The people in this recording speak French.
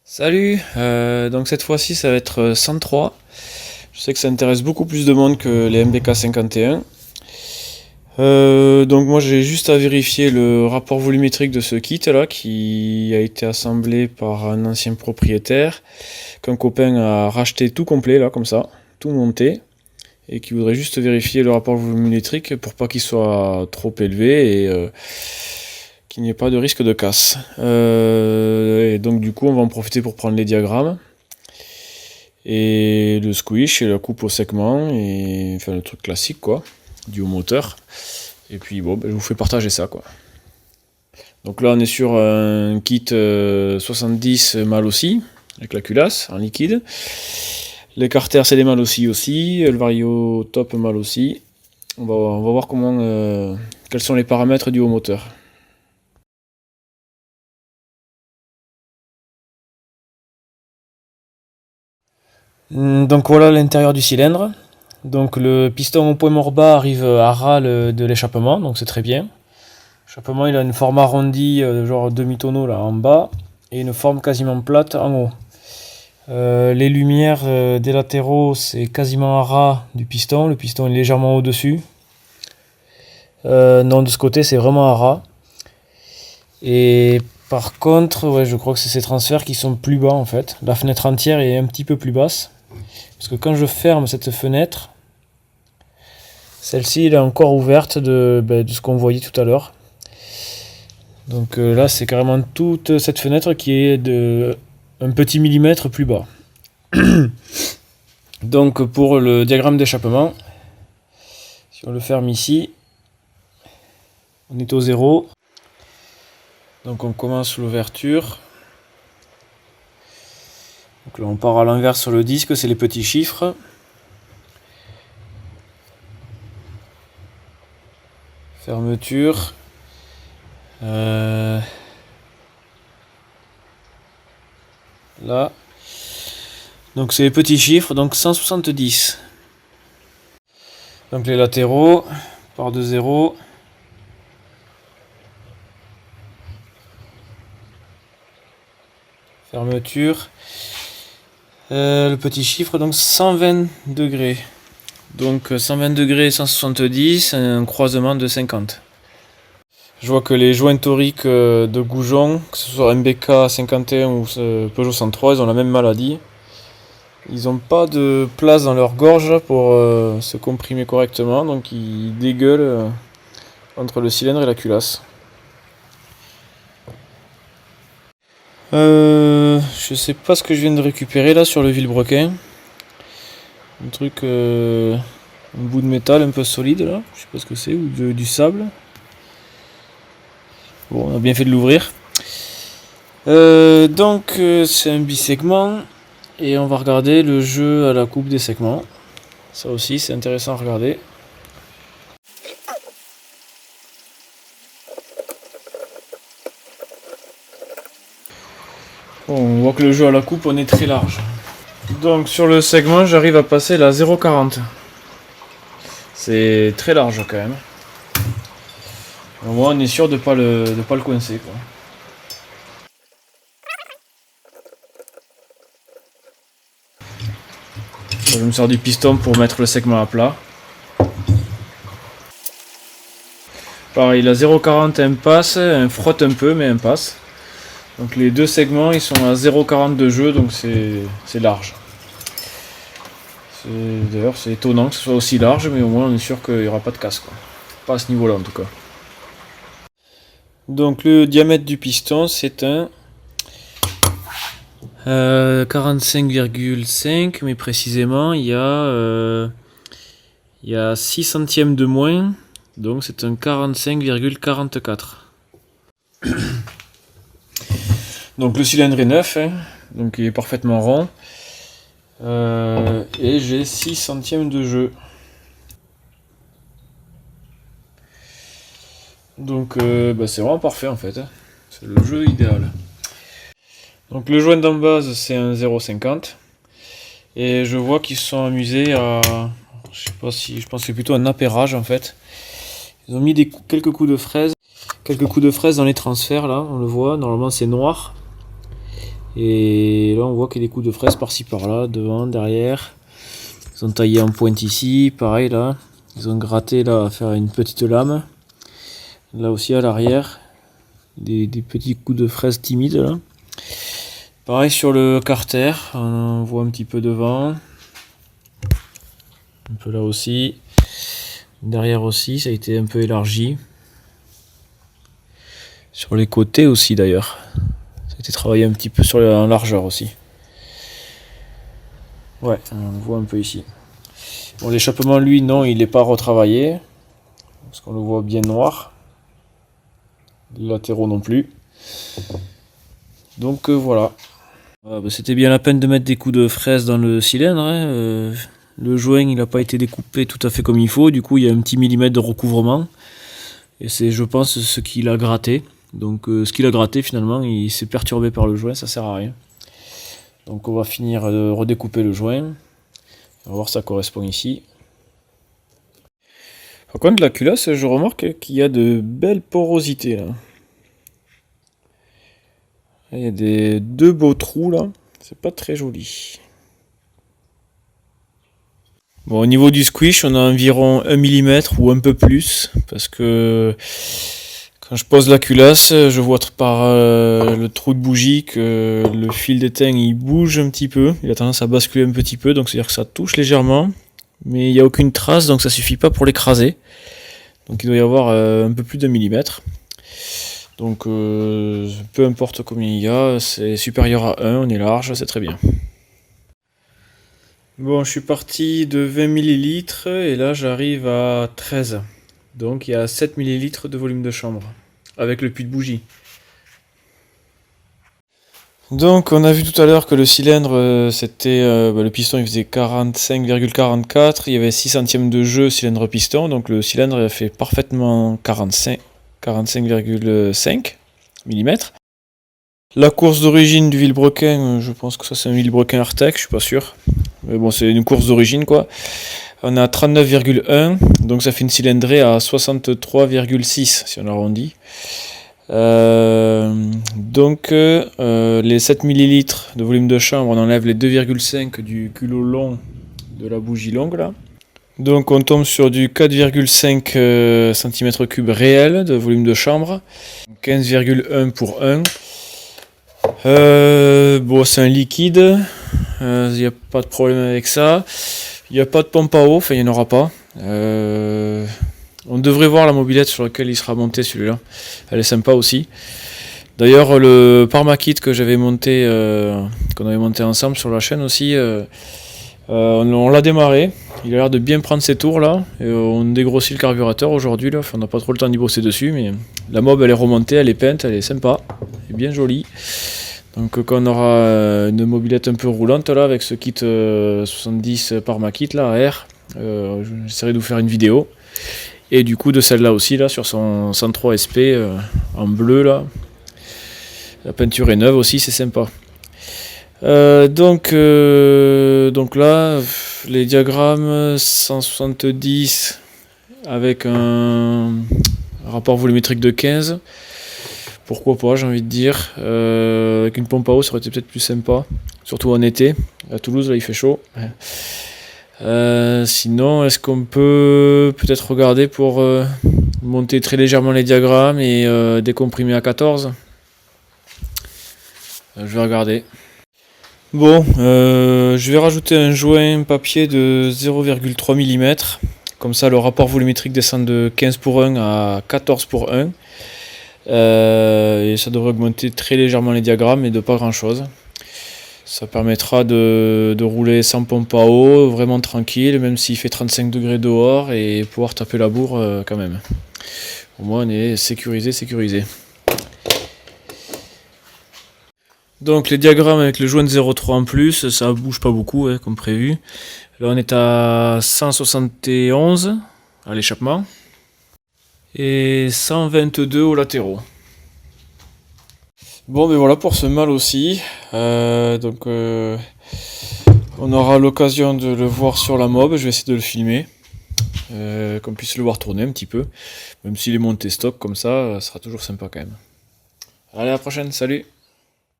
Salut, donc cette fois-ci ça va être 103. Je sais que ça intéresse beaucoup plus de monde que les MBK 51. Donc moi j'ai juste à vérifier le rapport volumétrique de ce kit là qui a été assemblé par un ancien propriétaire qu'un copain a racheté tout complet là comme ça, tout monté, et qui voudrait juste vérifier le rapport volumétrique pour pas qu'il soit trop élevé et qu'il n'y ait pas de risque de casse. Et donc du coup on va en profiter pour prendre les diagrammes et le squish et la coupe au segment, et enfin le truc classique quoi, dû au moteur. Et puis bon, je vous fais partager ça quoi. Donc là on est sur un kit 70 mal aussi, avec la culasse en liquide. Les carters c'est des mal aussi, le vario top mal aussi. On va voir quels sont les paramètres du haut moteur. Donc voilà l'intérieur du cylindre. Donc le piston au point mort bas arrive à ras de l'échappement, donc c'est très bien. L'échappement il a une forme arrondie, genre demi-tonneau là en bas, et une forme quasiment plate en haut. Les lumières des latéraux c'est quasiment à ras du piston, le piston est légèrement au-dessus. Non, de ce côté c'est vraiment à ras. Et par contre, ouais, je crois que c'est ces transferts qui sont plus bas en fait. La fenêtre entière est un petit peu plus basse. Parce que quand je ferme cette fenêtre, celle-ci elle est encore ouverte de ce qu'on voyait tout à l'heure. Donc là c'est carrément toute cette fenêtre qui est de un petit millimètre plus bas. Donc pour le diagramme d'échappement, si on le ferme ici, on est au 0. Donc on commence l'ouverture. Donc là on part à l'envers sur le disque, c'est les petits chiffres. Fermeture. Là. Donc c'est les petits chiffres, donc 170. Donc les latéraux, part de 0. Fermeture. Le petit chiffre, donc 120 degrés. Donc 120 degrés, 170, un croisement de 50. Je vois que les joints toriques de goujon, que ce soit MBK 51 ou Peugeot 103, ils ont la même maladie. Ils n'ont pas de place dans leur gorge pour se comprimer correctement, donc ils dégueulent entre le cylindre et la culasse. Je sais pas ce que je viens de récupérer là sur le vilebrequin. Un truc, un bout de métal un peu solide là, je sais pas ce que c'est, ou du sable. Bon, on a bien fait de l'ouvrir. Donc c'est un bisegment et on va regarder le jeu à la coupe des segments. Ça aussi c'est intéressant à regarder. Bon, on voit que le jeu à la coupe on est très large. Donc sur le segment j'arrive à passer la 0,40. C'est très large quand même. Au moins on est sûr de pas le coincer quoi. Je me sers du piston pour mettre le segment à plat. Pareil, la 0,40 elle passe, elle frotte un peu mais elle passe. Donc les deux segments ils sont à 0,40 de jeu, donc c'est large. D'ailleurs c'est étonnant que ce soit aussi large, mais au moins on est sûr qu'il n'y aura pas de casse quoi. Pas à ce niveau là en tout cas. Donc le diamètre du piston c'est un 45,5, mais précisément il y a 6 centièmes de moins, donc c'est un 45,44. Donc le cylindre est neuf, hein, donc il est parfaitement rond, et j'ai 6 centièmes de jeu. Donc c'est vraiment parfait en fait, hein. C'est le jeu idéal. Donc le joint d'en base c'est un 0,50 et je vois qu'ils se sont amusés à, je sais pas si, je pense que c'est plutôt un appairage en fait. Ils ont mis quelques coups de fraise dans les transferts là, on le voit, normalement c'est noir. Et là on voit qu'il y a des coups de fraise par-ci par-là, devant, derrière. Ils ont taillé en pointe ici, pareil là. Ils ont gratté là à faire une petite lame. Là aussi à l'arrière, des petits coups de fraise timides là. Pareil sur le carter, on voit un petit peu devant. Un peu là aussi. Derrière aussi, ça a été un peu élargi. Sur les côtés aussi d'ailleurs. Ça a été travaillé un petit peu en largeur aussi. Ouais, on le voit un peu ici. Bon, l'échappement, lui, non, il n'est pas retravaillé. Parce qu'on le voit bien noir. Les latéraux non plus. Donc voilà. C'était bien la peine de mettre des coups de fraise dans le cylindre. Hein. Le joint, il n'a pas été découpé tout à fait comme il faut. Du coup, il y a un petit millimètre de recouvrement. Et c'est, je pense, ce qu'il a gratté. Donc ce qu'il a gratté, finalement, il s'est perturbé par le joint. Ça sert à rien. Donc on va finir de redécouper le joint. On va voir si ça correspond ici. Par contre, la culasse, je remarque qu'il y a de belles porosités là. Il y a deux beaux trous là. C'est pas très joli. Bon, au niveau du squish, on a environ 1 mm ou un peu plus. Parce que quand je pose la culasse, je vois par le trou de bougie que le fil d'étain il bouge un petit peu. Il a tendance à basculer un petit peu, donc c'est-à-dire que ça touche légèrement. Mais il n'y a aucune trace, donc ça suffit pas pour l'écraser. Donc il doit y avoir un peu plus de millimètre. Donc peu importe combien il y a, c'est supérieur à 1, on est large, c'est très bien. Bon, je suis parti de 20 ml et là j'arrive à 13. Donc il y a 7 ml de volume de chambre, avec le puits de bougie. Donc on a vu tout à l'heure que le cylindre, c'était le piston il faisait 45,44, il y avait 6 centièmes de jeu cylindre piston, donc le cylindre il a fait parfaitement 45,5 mm. La course d'origine du vilebrequin, je pense que ça c'est un vilebrequin Artec, je suis pas sûr. Mais bon, c'est une course d'origine quoi. On a 39,1, donc ça fait une cylindrée à 63,6 si on arrondit. Donc les 7 ml de volume de chambre, on enlève les 2,5 du culot long de la bougie longue là. Donc on tombe sur du 4,5 cm3 réel de volume de chambre, 15,1 pour 1. Bon, c'est un liquide, il n'y a pas de problème avec ça. Il n'y a pas de pompe à eau, enfin il n'y en aura pas. On devrait voir la mobilette sur laquelle il sera monté celui-là. Elle est sympa aussi. D'ailleurs le Parmakit que j'avais monté, qu'on avait monté ensemble sur la chaîne aussi, on l'a démarré. Il a l'air de bien prendre ses tours là. Et on dégrossit le carburateur aujourd'hui là. Enfin, on n'a pas trop le temps d'y bosser dessus, mais la mob elle est remontée, elle est peinte, elle est sympa, elle est bien jolie. Donc quand on aura une mobilette un peu roulante là avec ce kit 70 Parmakit là à air, j'essaierai de vous faire une vidéo. Et du coup de celle-là aussi là sur son 103 SP en bleu là. La peinture est neuve aussi, c'est sympa. Donc là les diagrammes 170 avec un rapport volumétrique de 15. Pourquoi pas, j'ai envie de dire. Avec une pompe à eau ça aurait été peut-être plus sympa. Surtout en été. À Toulouse là il fait chaud. Sinon, est-ce qu'on peut peut-être regarder pour monter très légèrement les diagrammes et décomprimer à 14 ? Je vais regarder. Bon, je vais rajouter un joint papier de 0,3 mm. Comme ça, le rapport volumétrique descend de 15 pour 1 à 14 pour 1. Et ça devrait augmenter très légèrement les diagrammes, mais de pas grand-chose. Ça permettra de rouler sans pompe à eau, vraiment tranquille, même s'il fait 35 degrés dehors, et pouvoir taper la bourre quand même. Au moins on est sécurisé. Donc les diagrammes avec le joint de 0,3 en plus, ça bouge pas beaucoup hein, comme prévu. Là on est à 171 à l'échappement et 122 aux latéraux. Bon, mais voilà pour ce mâle aussi. Donc, on aura l'occasion de le voir sur la mob. Je vais essayer de le filmer, qu'on puisse le voir tourner un petit peu. Même s'il est monté stock comme ça sera toujours sympa quand même. Allez, à la prochaine, salut!